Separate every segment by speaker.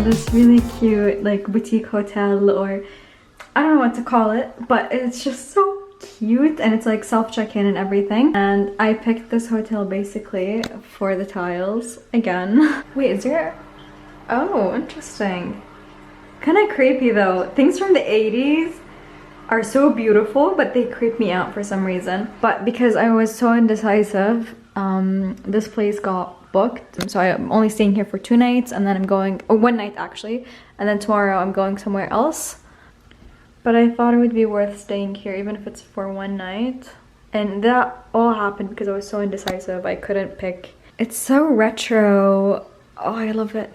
Speaker 1: this really cute like boutique hotel, or I don't know what to call it, but it's just so cute, and it's like self check-in and everything. And I picked this hotel basically for the tiles again. Wait, is there? Oh, interesting. Kind of creepy though. Things from the 80s are so beautiful, but they creep me out for some reason. But because I was so indecisive, this place got booked. So I'm only staying here for 2 nights, and then I'm going, or 1 night actually, and then tomorrow I'm going somewhere else. But I thought it would be worth staying here, even if it's for 1 night. And that all happened because I was so indecisive. I couldn't pick. It's so retro. Oh, I love it.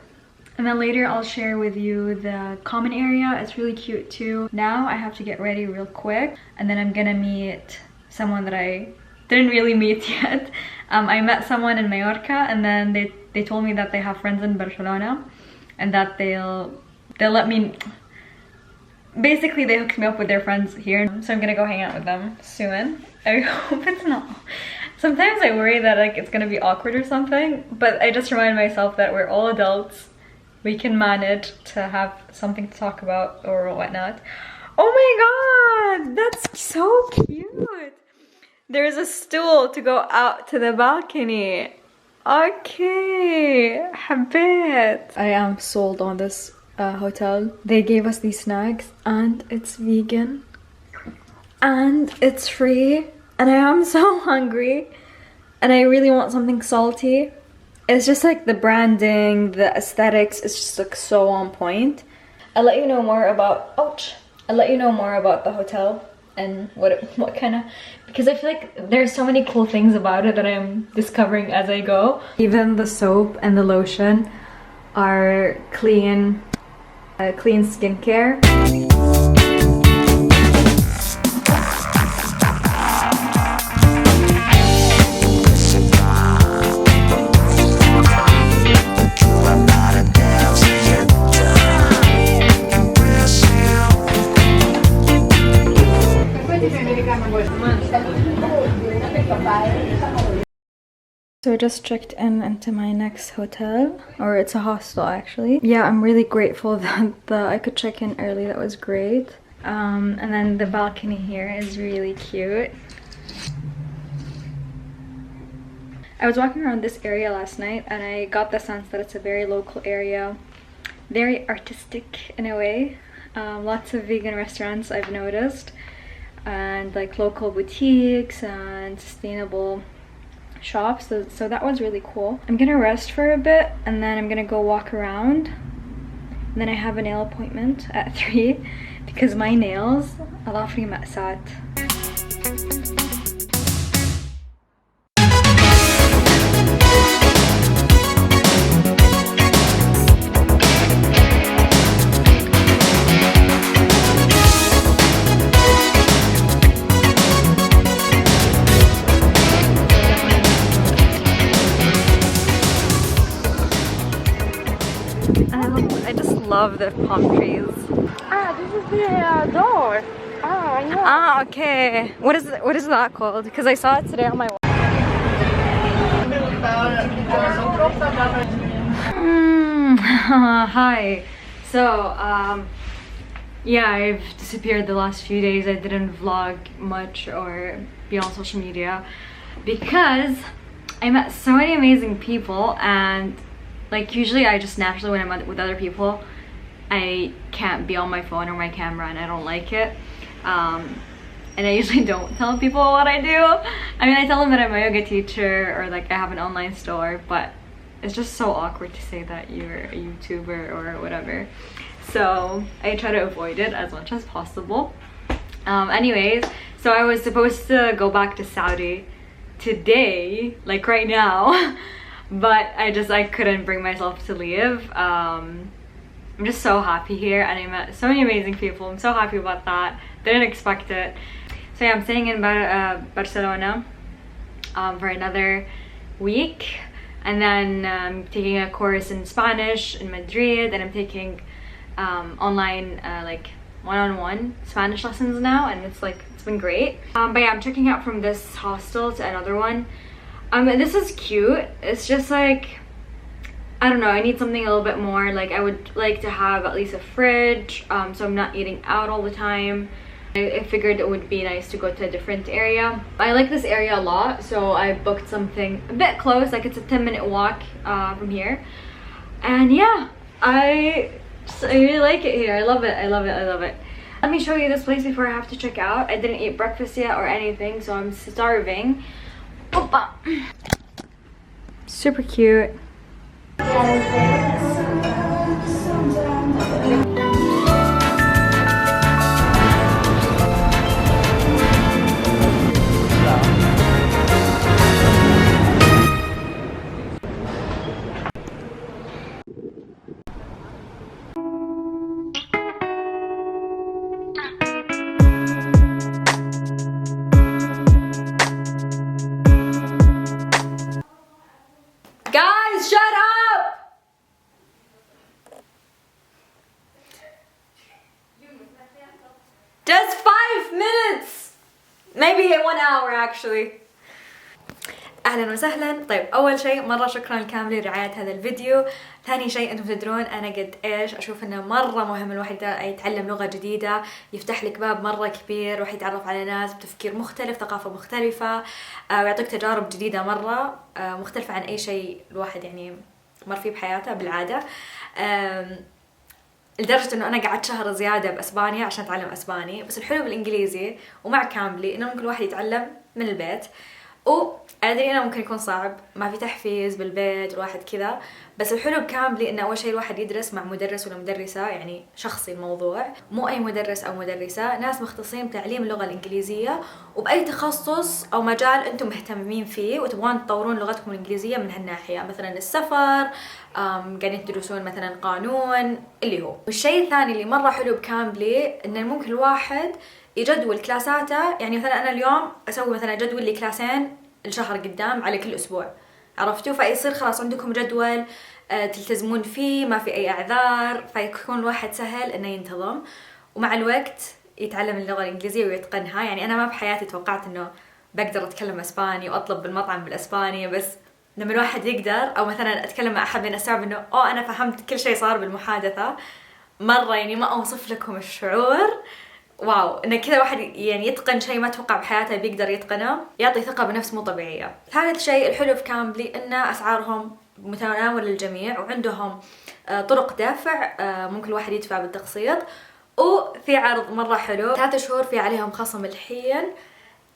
Speaker 1: And then later I'll share with you the common area. It's really cute too. Now I have to get ready real quick, and then I'm gonna meet someone that I didn't really meet yet. I met someone in Mallorca, and then they told me that they have friends in Barcelona, and that they'll let me. Basically, they hooked me up with their friends here, so I'm gonna go hang out with them soon. I hope it's not. Sometimes I worry that like it's gonna be awkward or something, but I just remind myself that we're all adults. We can manage to have something to talk about or whatnot. Oh my god, that's so cute. There's a stool to go out to the balcony. Okay, habit. I am sold on this hotel. They gave us these snacks, and it's vegan, and it's free, and I am so hungry, and I really want something salty. It's just like the branding, the aesthetics, it's just like so on point. I'll let you know more about, I'll let you know more about the hotel and what kind of, because I feel like there's so many cool things about it that I'm discovering as I go. Even the soap and the lotion are clean skincare. So I just checked into my next hotel, or it's a hostel actually. Yeah, I'm really grateful that I could check in early. That was great. And then the balcony here is really cute. I was walking around this area last night, and I got the sense that it's a very local area, very artistic in a way. Lots of vegan restaurants I've noticed, and like local boutiques and sustainable shops, so that was really cool. I'm gonna rest for a bit, and then I'm gonna go walk around, and then I have a nail appointment at 3 because my nails Allah fi ma'sat. I just love the palm trees.
Speaker 2: Ah, this is the door. Ah, I know.
Speaker 1: Ah, okay. What is that called? Because I saw it today on my wall. Hi. So, yeah, I've disappeared the last few days. I didn't vlog much or be on social media because I met so many amazing people, and like usually I just naturally, when I'm with other people, I can't be on my phone or my camera, and I don't like it. And I usually don't tell people what I do. I mean, I tell them that I'm a yoga teacher or like I have an online store, but it's just so awkward to say that you're a YouTuber or whatever. So I try to avoid it as much as possible. Anyways, so I was supposed to go back to Saudi today, like right now. But I couldn't bring myself to leave. I'm just so happy here, and I met so many amazing people. I'm so happy about that. Didn't expect it. So yeah, I'm staying in Barcelona for another week, and then I'm taking a course in Spanish in Madrid, and I'm taking online like one-on-one Spanish lessons now, and it's been great. But yeah, I'm checking out from this hostel to another one. This is cute. It's just like, I don't know, I need something a little bit more. Like I would like to have at least a fridge, so I'm not eating out all the time. I figured it would be nice to go to a different area. I like this area a lot, so I booked something a bit close, like it's a 10-minute walk from here. And yeah, I really like it here. I love it, I love it, I love it. Let me show you this place before I have to check out. I didn't eat breakfast yet or anything, so I'm starving. Opa! Super cute. Guys, shut up! Just 5 minutes! Maybe 1 hour actually. اهلا وسهلا. طيب اول شيء مره شكرا لكامبلي لرعايه هذا الفيديو. ثاني شيء انتم تدرون انا قد ايش اشوف انه مره مهم الواحد يتعلم لغه جديده، يفتح لك باب مره كبير، الواحد يتعرف على ناس بتفكير مختلف، ثقافه مختلفه، ويعطيك تجارب جديده مره مختلفه عن اي شيء الواحد يعني مر فيه بحياته بالعاده. لدرجه انه انا قعدت شهر زياده باسبانيا عشان اتعلم اسباني. بس الحلو بالانجليزي ومع كامبلي انه ممكن الواحد يتعلم من البيت. أدري أنا ممكن يكون صعب، ما في تحفيز بالبيت الواحد كذا، بس الحلو بكامبلي إنه أول شيء الواحد يدرس مع مدرس ولا مدرسة، يعني شخصي الموضوع، مو أي مدرس أو مدرسة، ناس مختصين بتعليم اللغة الإنجليزية وبأي تخصص أو مجال أنتم مهتمين فيه وتبغون تطورون لغتكم الإنجليزية من هالناحية، مثلا السفر، قاعدين تدرسون مثلا قانون اللي هو. والشيء الثاني اللي مرة حلو بكامبلي إنه ممكن الواحد يجدول كلاساته، يعني مثلا أنا اليوم أسوي مثلا جدول لي كلاسين الشهر قدام على كل أسبوع، عرفتوا؟ فيصير خلاص عندكم جدول تلتزمون فيه، ما في أي أعذار، فيكون الواحد سهل إنه ينتظم ومع الوقت يتعلم اللغة الإنجليزية ويتقنها. يعني أنا ما بحياتي توقعت إنه بقدر أتكلم أسباني وأطلب بالمطعم بالأسباني، بس لما الواحد يقدر أو مثلا أتكلم مع أحد أستوعب إنه أنا فهمت كل شيء صار بالمحادثة مرة، يعني ما أوصف لكم الشعور. واو، إن كذا واحد يعني يتقن شيء ما توقع بحياته بيقدر يتقنه، يعطي ثقة بنفس مو طبيعية. ثالث شيء الحلو في كامبلي إن أسعارهم متناول للجميع وعندهم طرق دفع، ممكن الواحد يدفع بالتقسيط، وفي عرض مرة حلو 3 شهور في عليهم خصم الحين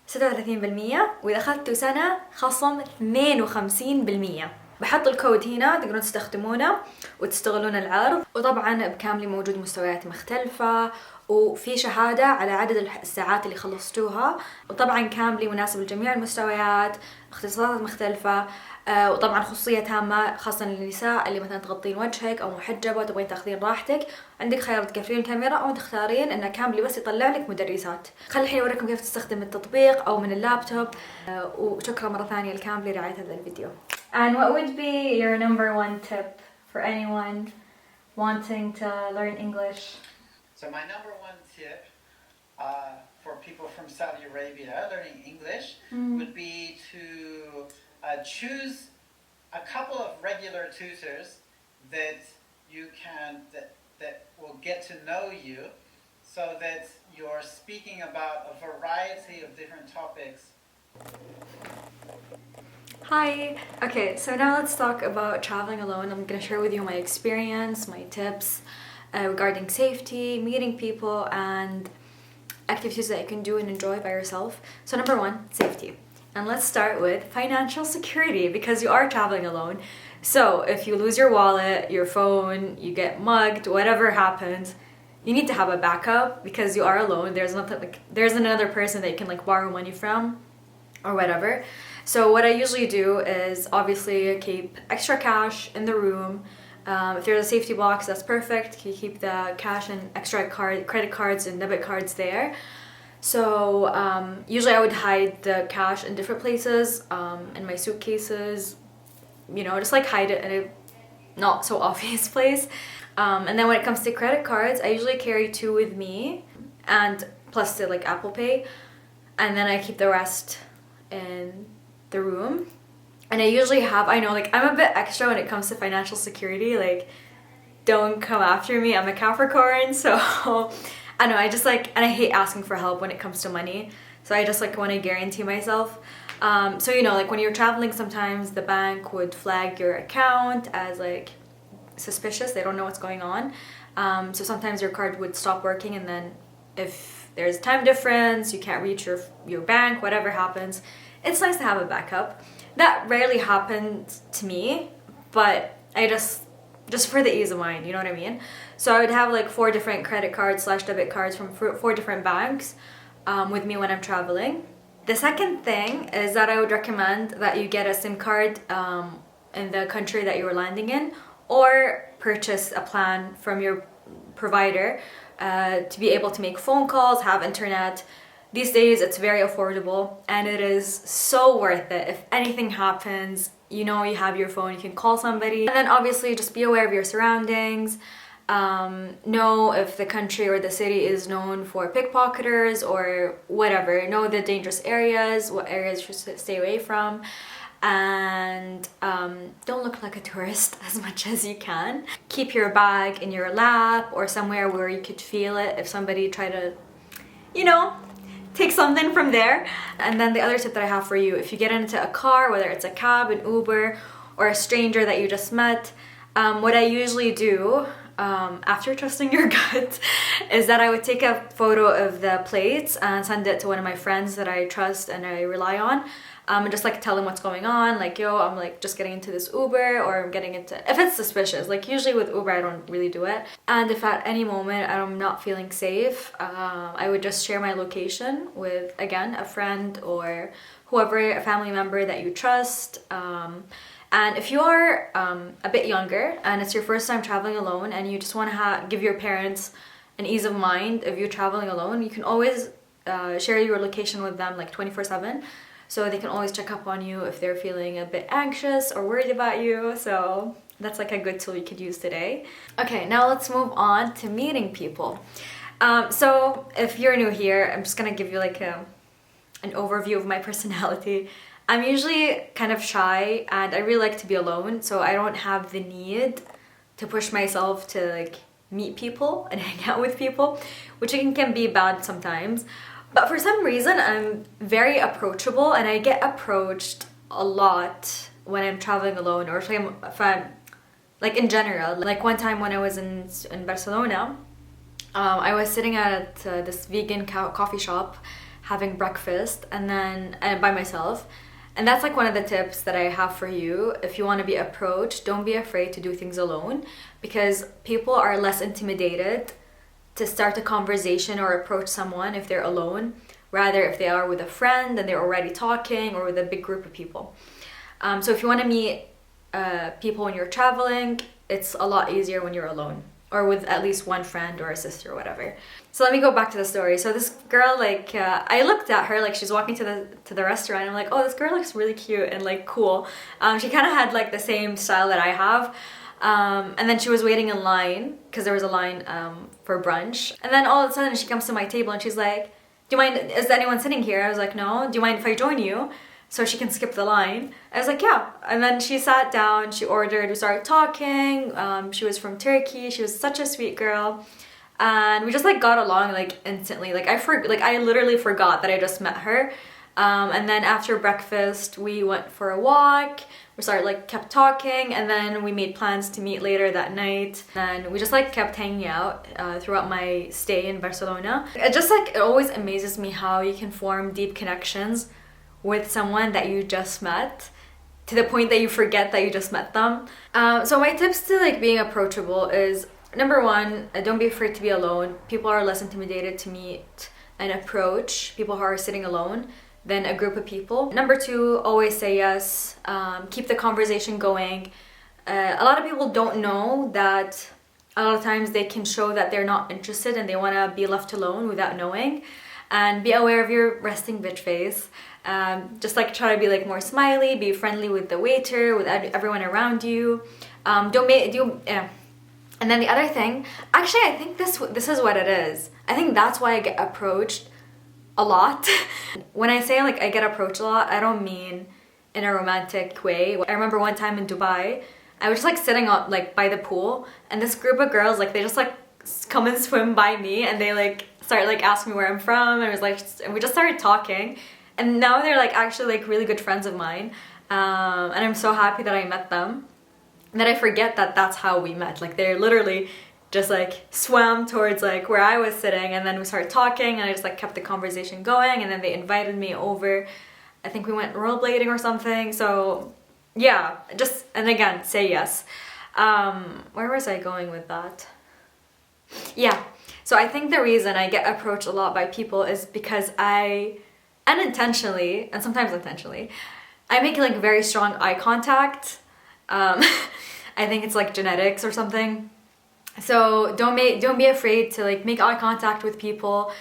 Speaker 1: 36%، وإذا أخذتوا سنة خصم 52%. بحط الكود هنا تقدرون تستخدمونه وتستغلون العرض. وطبعا بكاملي موجود مستويات مختلفة وفي شهادة على عدد الساعات اللي خلصتوها، وطبعا كاملي مناسب لجميع المستويات، اختصاصات مختلفة، وطبعا خصوصية تامة خاصة للنساء اللي مثلا تغطين وجهك او محجبة وتبغين تاخذين راحتك. عندك خيار تقفلين الكاميرا او تختارين ان كاملي بس يطلع لك مدرسات. خلي الحين اوريكم كيف تستخدم التطبيق او من اللابتوب. وشكرا مرة ثانية لكاملي لرعاية هذا الفيديو. And what would be your #1 tip for anyone wanting to learn English?
Speaker 3: So my #1 tip for people from Saudi Arabia learning English would be to choose a couple of regular tutors that you can that will get to know you, so that you're speaking about a variety of different topics.
Speaker 1: Hi! Okay, so now let's talk about traveling alone. I'm gonna share with you my experience, my tips regarding safety, meeting people, and activities that you can do and enjoy by yourself. So #1, safety. And let's start with financial security, because you are traveling alone. So if you lose your wallet, your phone, you get mugged, whatever happens, you need to have a backup because you are alone. There's another person that you can borrow money from or whatever. So what I usually do is obviously keep extra cash in the room. If there's a safety box, that's perfect. You keep the cash and extra credit cards and debit cards there. So usually I would hide the cash in different places, in my suitcases, just hide it in a not so obvious place. And then when it comes to credit cards, I usually carry 2 with me, and plus the Apple Pay, and then I keep the rest in the room. And I usually have, I know, like, I'm a bit extra when it comes to financial security, like, don't come after me, I'm a Capricorn, so I know, I just like, and I hate asking for help when it comes to money, so I just like want to guarantee myself. So you know, like when you're traveling, sometimes the bank would flag your account as like suspicious, they don't know what's going on. So sometimes your card would stop working, and then if there's time difference, you can't reach your bank, whatever happens, it's nice to have a backup. That rarely happened to me, but I just for the ease of mind, you know what I mean? So I would have like 4 different credit cards / debit cards from 4 different banks with me when I'm traveling. The second thing is that I would recommend that you get a SIM card in the country that you're landing in, or purchase a plan from your provider to be able to make phone calls, have internet. These days it's very affordable and it is so worth it. If anything happens, you know you have your phone, you can call somebody. And then obviously just be aware of your surroundings. Know if the country or the city is known for pickpocketers or whatever. Know the dangerous areas, what areas you should stay away from. And don't look like a tourist as much as you can. Keep your bag in your lap or somewhere where you could feel it if somebody tried to, you know, take something from there. And then the other tip that I have for you, if you get into a car, whether it's a cab, an Uber, or a stranger that you just met, what I usually do after trusting your gut is that I would take a photo of the plates and send it to one of my friends that I trust and I rely on, and just like tell them what's going on, like, yo, I'm like just getting into this Uber, or I'm getting into, if it's suspicious, like usually with Uber I don't really do it. And if at any moment I'm not feeling safe, I would just share my location with, again, a friend or whoever, a family member that you trust. And if you are a bit younger and it's your first time traveling alone and you just want to give your parents an ease of mind of you traveling alone, you can always share your location with them like 24/7. So they can always check up on you if they're feeling a bit anxious or worried about you. So that's like a good tool you could use today. Okay, now let's move on to meeting people. So if you're new here, I'm just gonna give you like an overview of my personality. I'm usually kind of shy and I really like to be alone, so I don't have the need to push myself to like meet people and hang out with people, which can be bad sometimes. But for some reason, I'm very approachable and I get approached a lot when I'm traveling alone, or if I'm like in general. Like one time when I was in Barcelona, I was sitting at this vegan coffee shop having breakfast and then by myself. And that's like one of the tips that I have for you. If you want to be approached, don't be afraid to do things alone, because people are less intimidated to start a conversation or approach someone if they're alone, rather if they are with a friend and they're already talking, or with a big group of people. So if you want to meet people when you're traveling, it's a lot easier when you're alone, or with at least one friend or a sister or whatever. So let me go back to the story. So this girl, like, I looked at her, like she's walking to the restaurant. I'm like, oh, this girl looks really cute and like cool. She kind of had like the same style that I have. And then she was waiting in line, because there was a line for brunch. And then all of a sudden she comes to my table and she's like, do you mind, is anyone sitting here? I was like, no. Do you mind if I join you so she can skip the line? I was like, yeah. And then she sat down, she ordered, we started talking. She was from Turkey. She was such a sweet girl. And we just like got along like instantly. Like I literally forgot that I just met her. And then after breakfast we went for a walk. We started like kept talking, and then we made plans to meet later that night. And we just like kept hanging out throughout my stay in Barcelona. It always amazes me how you can form deep connections with someone that you just met, to the point that you forget that you just met them. So my tips to like being approachable is, number one, don't be afraid to be alone. People are less intimidated to meet and approach people who are sitting alone than a group of people. Number two, always say yes. Keep the conversation going. A lot of people don't know that a lot of times they can show that they're not interested and they want to be left alone without knowing. And be aware of your resting bitch face. Just like try to be like more smiley, be friendly with the waiter, with everyone around you. And then the other thing, actually I think this is what it is. I think that's why I get approached a lot. When I say like I get approached a lot, I don't mean in a romantic way. I remember one time in Dubai, I was just like sitting on like by the pool, and this group of girls, like they just like come and swim by me, and they like start like asking me where I'm from, and it was like, and we just started talking, and now they're like actually like really good friends of mine, and I'm so happy that I met them, and that I forget that that's how we met. Like they're literally just like swam towards like where I was sitting, and then we started talking, and I just like kept the conversation going, and then they invited me over. I think we went rollerblading or something. So yeah, just, and again, say yes. Where was I going with that? Yeah, so I think the reason I get approached a lot by people is because I unintentionally, and sometimes intentionally, I make like very strong eye contact. I think it's like genetics or something. So don't be afraid to like make eye contact with people.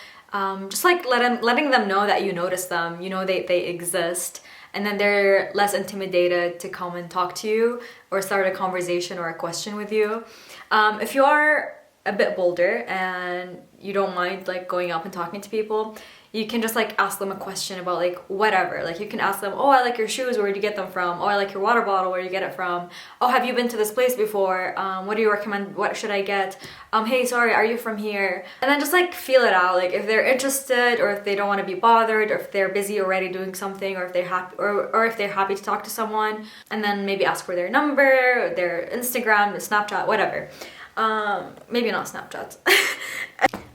Speaker 1: Just like letting them know that you notice them, you know they exist, and then they're less intimidated to come and talk to you or start a conversation or a question with you. If you are a bit bolder and you don't mind like going up and talking to people, you can just like ask them a question about like whatever. Like you can ask them, oh, I like your shoes, where did you get them from? Oh, I like your water bottle, where do you get it from? Oh, have you been to this place before? What do you recommend? What should I get? Hey, sorry, are you from here? And then just like feel it out, like if they're interested, or if they don't want to be bothered, or if they're busy already doing something, or if they're happy, or if they're happy to talk to someone. And then maybe ask for their number, their Instagram, Snapchat, whatever. Maybe not Snapchat.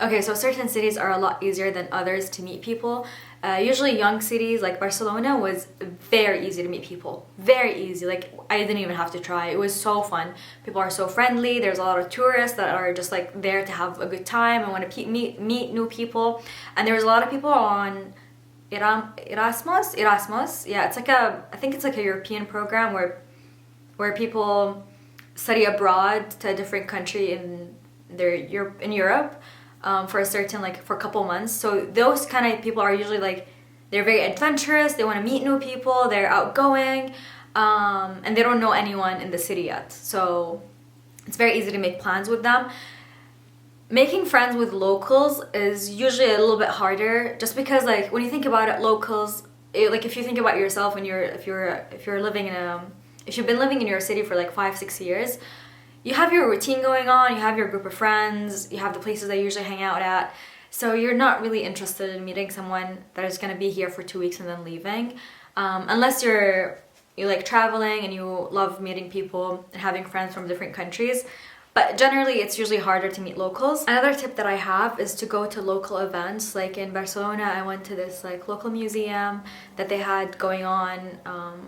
Speaker 1: Okay, so certain cities are a lot easier than others to meet people. Usually young cities like Barcelona was very easy to meet people. Very easy, like I didn't even have to try. It was so fun. People are so friendly. There's a lot of tourists that are just like there to have a good time and want to meet new people. And there's a lot of people on Erasmus. Yeah, it's like I think it's like a European program where people study abroad to a different country in Europe. For a certain, like for a couple months. So those kind of people are usually like, they're very adventurous, they want to meet new people, they're outgoing, and they don't know anyone in the city yet. So it's very easy to make plans with them. Making friends with locals is usually a little bit harder, just because like when you think about it, locals, like if you think about yourself when if you're living in if you've been living in your city for like 5-6 years, you have your routine going on, you have your group of friends, you have the places that you usually hang out at, so you're not really interested in meeting someone that is going to be here for 2 weeks and then leaving, unless you like traveling and you love meeting people and having friends from different countries. But generally it's usually harder to meet locals. Another tip that I have is to go to local events. Like in Barcelona, I went to this like local museum that they had going on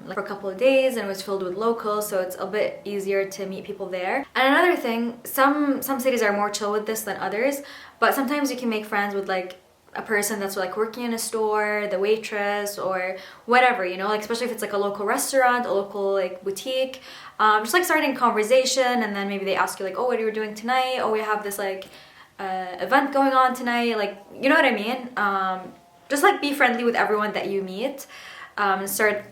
Speaker 1: like for a couple of days, and it was filled with locals, so it's a bit easier to meet people there. And another thing, some cities are more chill with this than others, but sometimes you can make friends with like a person that's like working in a store, the waitress or whatever, you know, like especially if it's like a local restaurant, a local like boutique. Just like starting conversation, and then maybe they ask you like, oh, what are you doing tonight? Oh, we have this like event going on tonight, like, you know what I mean? Just like be friendly with everyone that you meet, and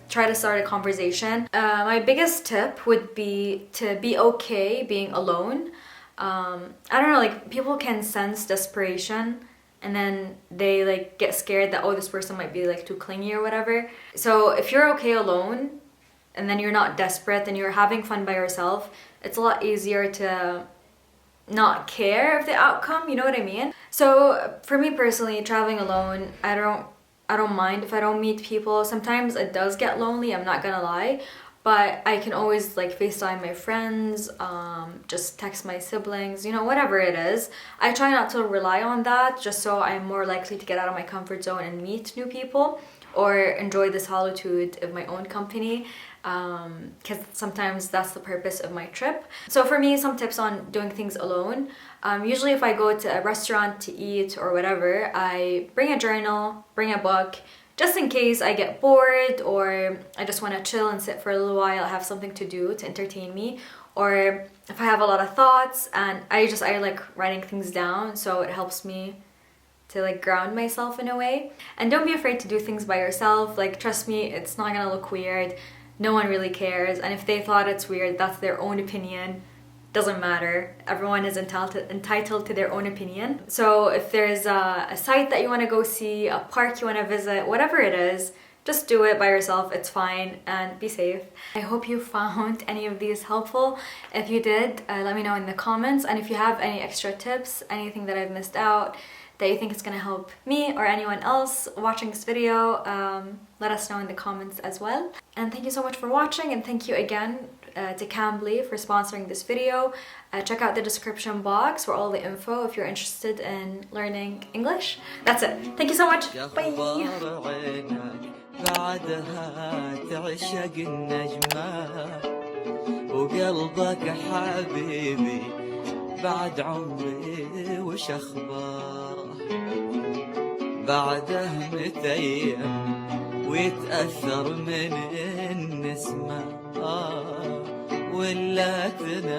Speaker 1: try to start a conversation. My biggest tip would be to be okay being alone. I don't know, like people can sense desperation, and then they like get scared that, oh, this person might be like too clingy or whatever. So if you're okay alone, and then you're not desperate and you're having fun by yourself, it's a lot easier to not care of the outcome, you know what I mean? So for me personally, traveling alone, I don't mind if I don't meet people. Sometimes it does get lonely, I'm not gonna lie, but I can always like FaceTime my friends, just text my siblings, you know, whatever it is. I try not to rely on that, just so I'm more likely to get out of my comfort zone and meet new people, or enjoy the solitude of my own company, because sometimes that's the purpose of my trip. So for me, some tips on doing things alone. Usually if I go to a restaurant to eat or whatever, I bring a journal, bring a book, just in case I get bored or I just want to chill and sit for a little while, have something to do to entertain me. Or if I have a lot of thoughts, and I like writing things down, so it helps me to like ground myself in a way. And don't be afraid to do things by yourself. Like, trust me, it's not gonna look weird. No one really cares, and if they thought it's weird, that's their own opinion. Doesn't matter. Everyone is entitled to their own opinion. So if there's a site that you want to go see, a park you want to visit, whatever it is, just do it by yourself, it's fine, and be safe. I hope you found any of these helpful. If you did, let me know in the comments, and if you have any extra tips, anything that I've missed out that you think is going to help me or anyone else watching this video, let us know in the comments as well. And thank you so much for watching, and thank you again to Cambly for sponsoring this video. Check out the description box for all the info if you're interested in learning English. That's it. Thank you so much. Bye.
Speaker 4: بعدها تعشق النجمة وقلبك حبيبي بعد عمري وش أخباره بعده متيم ويتأثر من النسمة ولا تنام